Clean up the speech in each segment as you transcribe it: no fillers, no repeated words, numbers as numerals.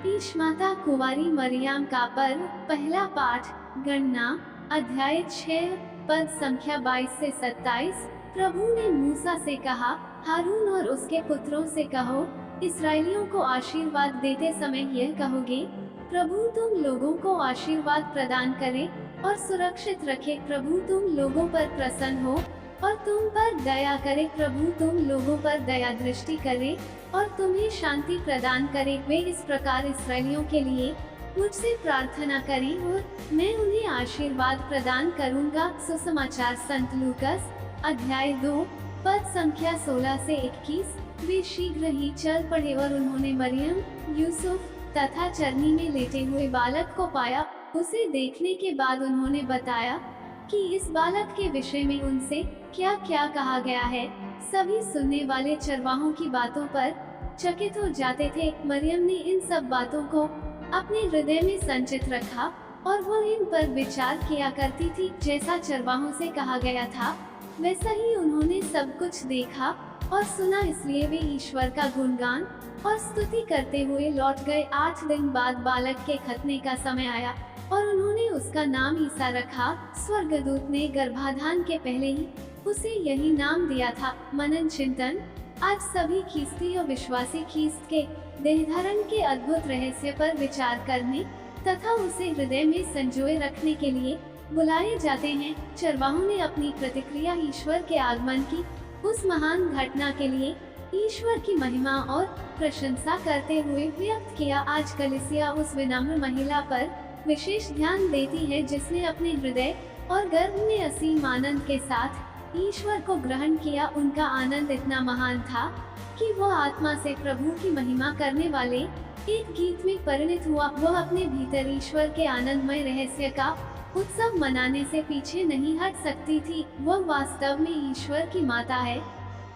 ईश माता कुंवारी मरियम का पर्व। पहला पाठ गणना अध्याय 6 पद संख्या 22 से 27। प्रभु ने मूसा से कहा, हारून और उसके पुत्रों से कहो, इसराइलियों को आशीर्वाद देते समय यह कहोगे, प्रभु तुम लोगों को आशीर्वाद प्रदान करे और सुरक्षित रखे। प्रभु तुम लोगों पर प्रसन्न हो और तुम पर दया करे। प्रभु तुम लोगों पर दया दृष्टि करे और तुम्हें शांति प्रदान करे। वे इस प्रकार इसराइलियों के लिए मुझसे प्रार्थना करें और मैं उन्हें आशीर्वाद प्रदान करूंगा। सुसमाचार संत लूकस अध्याय 2 पद संख्या 16 से 21। वे शीघ्र ही चल पड़े और उन्होंने मरियम, यूसुफ तथा चरनी में लेटे हुए बालक को पाया। उसे देखने के बाद उन्होंने बताया कि इस बालक के विषय में उनसे क्या क्या कहा गया है। सभी सुनने वाले चरवाहों की बातों पर चकित हो जाते थे। मरियम ने इन सब बातों को अपने हृदय में संचित रखा और वो इन पर विचार किया करती थी। जैसा चरवाहों से कहा गया था वैसा ही उन्होंने सब कुछ देखा और सुना, इसलिए वे ईश्वर का गुणगान और स्तुति करते हुए लौट गए। 8 दिन बाद बालक के खतने का समय आया और उन्होंने उसका नाम ईसा रखा। स्वर्गदूत ने गर्भाधान के पहले ही उसे यही नाम दिया था। मनन चिंतन। आज सभी ख्रिस्ती और विश्वासी ख्रिस्त के देहधारण के अद्भुत रहस्य पर विचार करने तथा उसे हृदय में संजोए रखने के लिए बुलाए जाते हैं। चरवाहों ने अपनी प्रतिक्रिया ईश्वर के आगमन की उस महान घटना के लिए ईश्वर की महिमा और प्रशंसा करते हुए व्यक्त किया। आज कलीसिया उस विनम्र महिला पर विशेष ध्यान देती है जिसने अपने हृदय और गर्भ में असीम आनंद के साथ ईश्वर को ग्रहण किया। उनका आनंद इतना महान था कि वो आत्मा से प्रभु की महिमा करने वाले एक गीत में परिणत हुआ। वह अपने भीतर ईश्वर के आनंदमय रहस्य का उत्सव मनाने से पीछे नहीं हट सकती थी। वह वास्तव में ईश्वर की माता है,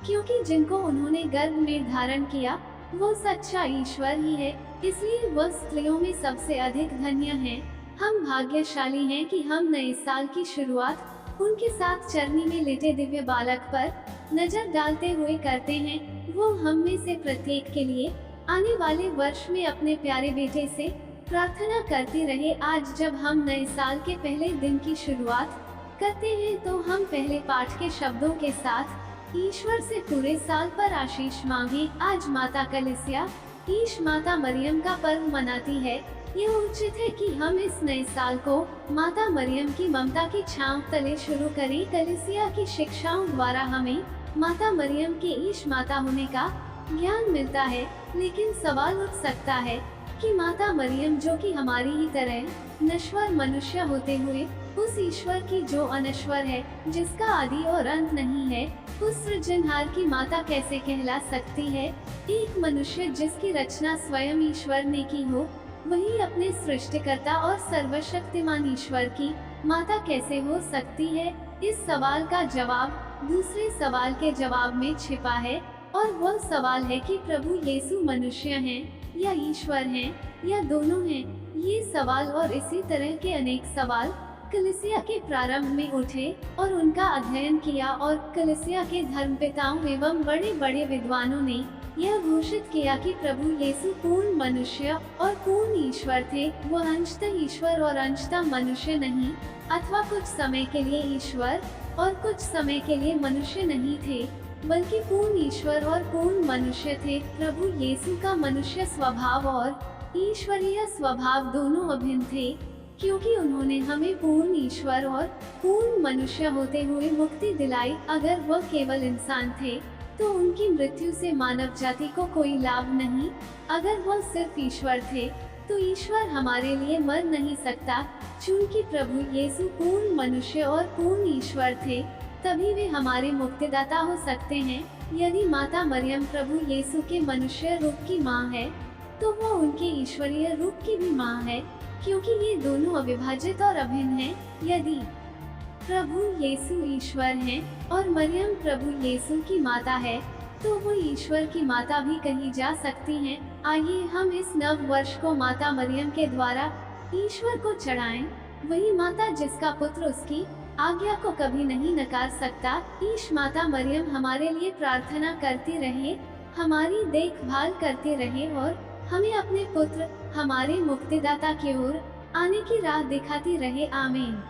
क्योंकि जिनको उन्होंने गर्भ में धारण किया वो सच्चा ईश्वर ही है। इसलिए वह स्त्रियों में सबसे अधिक धन्य है। हम भाग्यशाली हैं कि हम नए साल की शुरुआत उनके साथ चरनी में लेटे दिव्य बालक पर नजर डालते हुए करते हैं। वो हम में से प्रत्येक के लिए आने वाले वर्ष में अपने प्यारे बेटे से प्रार्थना करती रहे। आज जब हम नए साल के पहले दिन की शुरुआत करते हैं तो हम पहले पाठ के शब्दों के साथ ईश्वर से पूरे साल पर आशीष मांगे। आज माता कलीसिया ईश माता मरियम का पर्व मनाती है। यह उचित है कि हम इस नए साल को माता मरियम की ममता की छांव तले शुरू करें। कलीसिया की शिक्षाओं द्वारा हमें माता मरियम के ईश माता होने का ज्ञान मिलता है, लेकिन सवाल उठ सकता है कि माता मरियम, जो कि हमारी ही तरह नश्वर मनुष्य होते हुए उस ईश्वर की जो अनश्वर है, जिसका आदि और अंत नहीं है, उस सृजनहार की माता कैसे कहला सकती है। एक मनुष्य जिसकी रचना स्वयं ईश्वर ने की हो, वही अपने सृष्टिकर्ता और सर्वशक्तिमान ईश्वर की माता कैसे हो सकती है। इस सवाल का जवाब दूसरे सवाल के जवाब में छिपा है, और वह सवाल है कि प्रभु यीशु मनुष्य हैं या ईश्वर हैं या दोनों हैं। ये सवाल और इसी तरह के अनेक सवाल कलीसिया के प्रारंभ में उठे और उनका अध्ययन किया, और कलीसिया के धर्मपिताओं एवं बड़े बड़े विद्वानों ने यह घोषित किया कि प्रभु यीशु पूर्ण मनुष्य और पूर्ण ईश्वर थे। वह अंशतः ईश्वर और अंशतः मनुष्य नहीं, अथवा कुछ समय के लिए ईश्वर और कुछ समय के लिए मनुष्य नहीं थे, बल्कि पूर्ण ईश्वर और पूर्ण मनुष्य थे। प्रभु यीशु का मनुष्य स्वभाव और ईश्वरीय स्वभाव दोनों अभिन्न थे, क्योंकि उन्होंने हमें पूर्ण ईश्वर और पूर्ण मनुष्य होते हुए मुक्ति दिलाई। अगर वह केवल इंसान थे तो उनकी मृत्यु से मानव जाति को कोई लाभ नहीं। अगर वह सिर्फ ईश्वर थे तो ईश्वर हमारे लिए मर नहीं सकता। चूंकि प्रभु यीशु पूर्ण मनुष्य और पूर्ण ईश्वर थे, तभी वे हमारे मुक्तिदाता हो सकते हैं। यदि माता मरियम प्रभु यीशु के मनुष्य रूप की माँ है, तो वो उनके ईश्वरीय रूप की भी माँ है, क्योंकि ये दोनों अविभाजित और अभिन्न हैं। यदि प्रभु यीशु ईश्वर हैं और मरियम प्रभु यीशु की माता है, तो वो ईश्वर की माता भी कही जा सकती हैं। आइए हम इस नव वर्ष को माता मरियम के द्वारा ईश्वर को चढ़ाएं। वही माता जिसका पुत्र उसकी आज्ञा को कभी नहीं नकार सकता। ईश माता मरियम हमारे लिए प्रार्थना करती रहे, हमारी देखभाल करते रहे और हमें अपने पुत्र हमारे मुक्तिदाता की ओर आने की राह दिखाती रहे। आमीन।